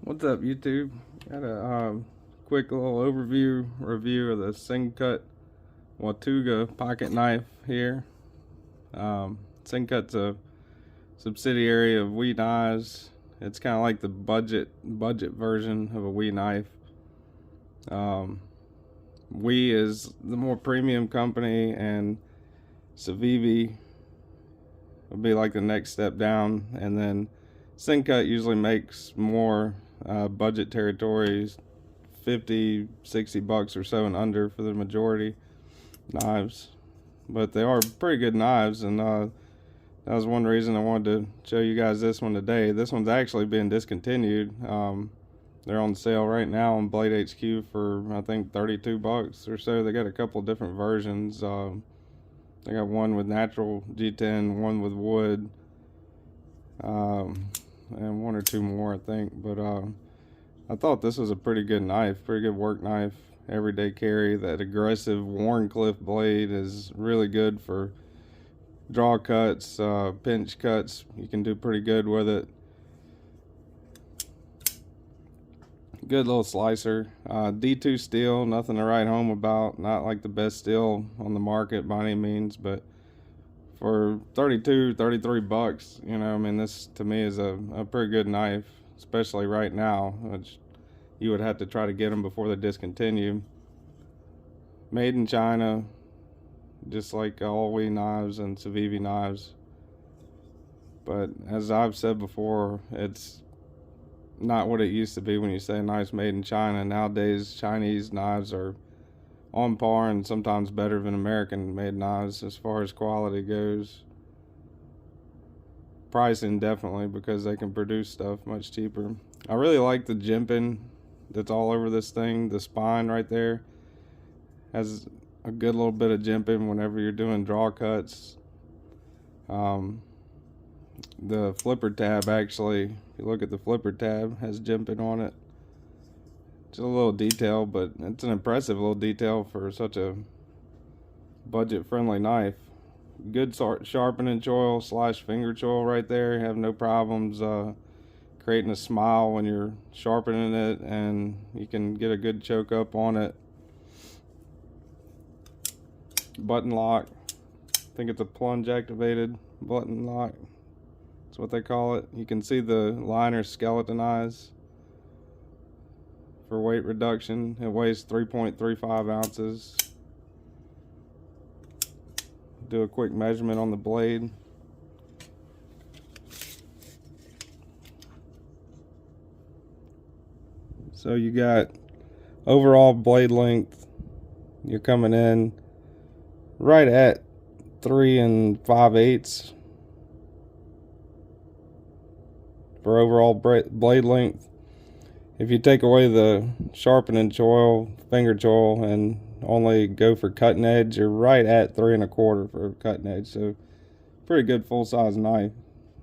What's up, YouTube? Got a quick little overview review of the Sencut Watauga pocket knife here. Sencut's a subsidiary of We Knives. It's kind of like the budget version of a We knife. We is the more premium company, and Civivi would be like the next step down, and then Sencut usually makes more budget territories, 50-60 bucks or so and under for the majority knives, but they are pretty good knives, and that was one reason I wanted to show you guys this one today. This one's actually been discontinued. They're on sale right now on Blade HQ for I think 32 bucks or so. They got a couple different versions. They got one with natural G10, one with wood, and one or two more I think, but I thought this was a pretty good knife, pretty good work knife, everyday carry. That aggressive Warncliffe blade is really good for draw cuts, pinch cuts. You can do pretty good with it. Good little slicer. D2 steel, nothing to write home about. Not like the best steel on the market by any means, but for 33 bucks, you know, I mean, this to me is a pretty good knife, especially right now, which you would have to try to get them before they discontinue. Made in China, just like all We knives and Civivi knives. But as I've said before, it's not what it used to be when you say knives made in China. Nowadays, Chinese knives are on par and sometimes better than American made knives as far as quality goes. Pricing definitely, because they can produce stuff much cheaper. I really like the jimping that's all over this thing. The spine right there has a good little bit of jimping whenever you're doing draw cuts. The flipper tab, actually, if you look at the flipper tab, has jimping on it. Just a little detail, but it's an impressive little detail for such a budget friendly knife. Good sharpening choil / finger choil right there. You have no problems creating a smile when you're sharpening it, and you can get a good choke up on it. Button lock, I think it's a plunge activated button lock, that's what they call it. You can see the liner skeletonized for weight reduction. It weighs 3.35 ounces. Do a quick measurement on the blade. So you got overall blade length, you're coming in right at 3 5/8 for overall blade length. If you take away the sharpening choil, finger choil, and only go for cutting edge, you're right at 3 1/4 for cutting edge. So pretty good full size knife.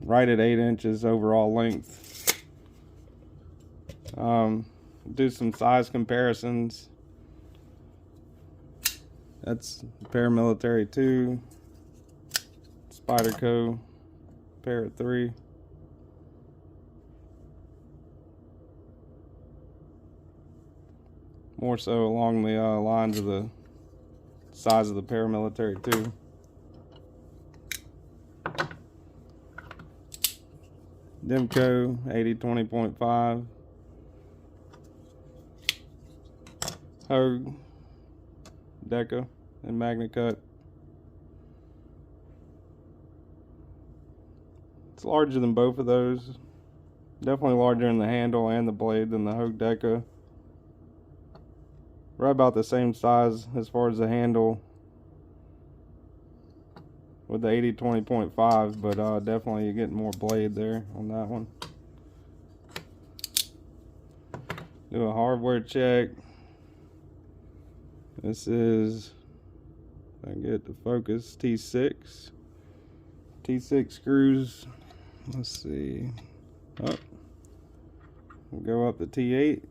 Right at 8 inches overall length. Do some size comparisons. That's Paramilitary 2, Spyderco Parrot 3. More so along the lines of the size of the Paramilitary 2. Demco 80-20.5. Hogue, Deca, and Magna Cut. It's larger than both of those. Definitely larger in the handle and the blade than the Hogue Deca. Right about the same size as far as the handle with the 80-20.5, but definitely you're getting more blade there on that one. Do a hardware check. This is, if I can get the focus, T6 screws. Let's see. Oh, we'll go up to T8.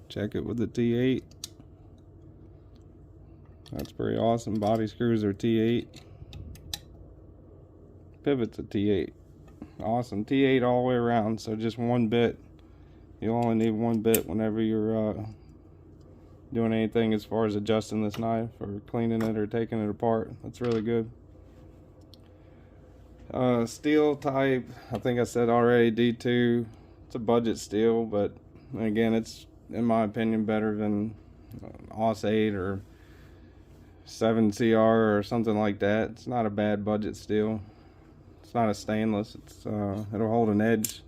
Check it with the T8. That's pretty awesome. Body screws are T8. Pivot's a T8. Awesome. T8 all the way around, so just one bit. You only need one bit whenever you're doing anything as far as adjusting this knife or cleaning it or taking it apart. That's really good. Steel type, I think I said already, D2. It's a budget steel, but again, it's in my opinion better than AUS 8 or 7CR or something like that. It's not a bad budget steel. It's not a stainless. It's it'll hold an edge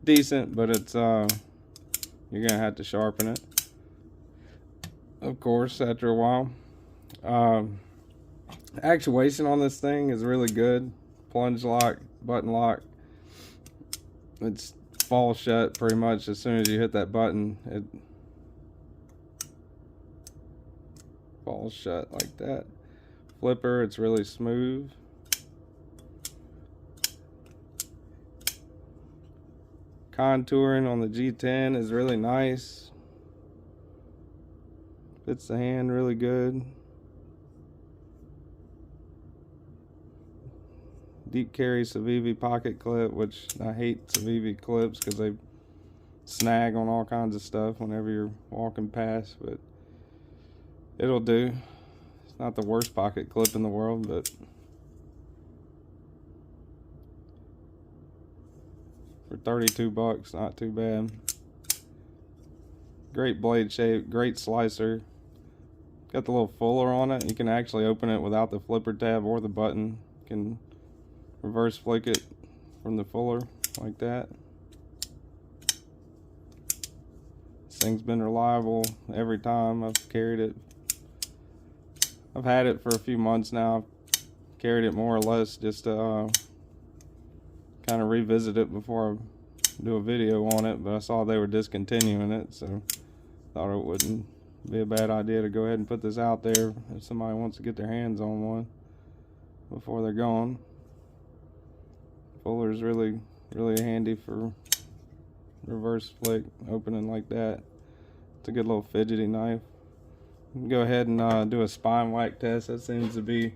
decent, but it's you're gonna have to sharpen it, of course, after a while. Actuation on this thing is really good. Plunge lock, button lock. It's falls shut pretty much as soon as you hit that button. It falls shut like that. Flipper, it's really smooth. Contouring on the G10 is really nice. Fits the hand really good. Deep carry Civivi pocket clip, which I hate Civivi clips because they snag on all kinds of stuff whenever you're walking past, but it'll do. It's not the worst pocket clip in the world, but for 32 bucks, not too bad. Great blade shape, great slicer. Got the little fuller on it. You can actually open it without the flipper tab or the button. You can reverse flick it from the fuller like that. This thing's been reliable every time I've carried it. I've had it for a few months now. I've carried it more or less just to kind of revisit it before I do a video on it, but I saw they were discontinuing it, so thought it wouldn't be a bad idea to go ahead and put this out there if somebody wants to get their hands on one before they're gone. Fuller is really handy for reverse flick, opening like that. It's a good little fidgety knife. Go ahead and do a spine whack test. That seems to be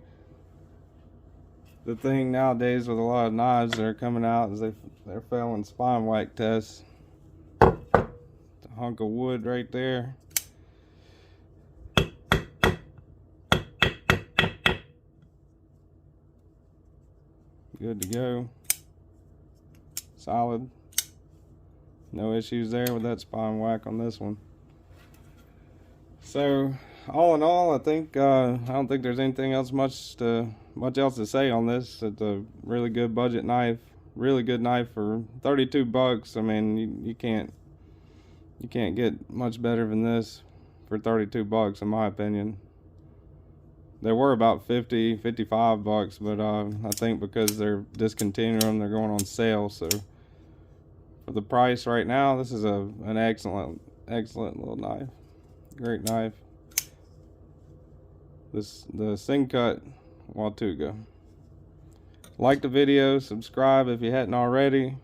the thing nowadays with a lot of knives that are coming out, is they're failing spine whack tests. It's a hunk of wood right there. Good to go. Solid. No issues there with that spine whack on this one. So all in all, I think I don't think there's anything else much else to say on this. It's a really good budget knife, really good knife for 32 bucks. I mean, you can't get much better than this for 32 bucks in my opinion. They were about 50, 55 bucks, but I think because they're discontinuing them, they're going on sale. So for the price right now, this is an excellent little knife. Great knife. The Sencut Watauga. Like the video, subscribe if you hadn't already,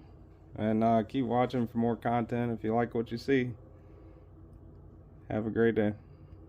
and keep watching for more content if you like what you see. Have a great day.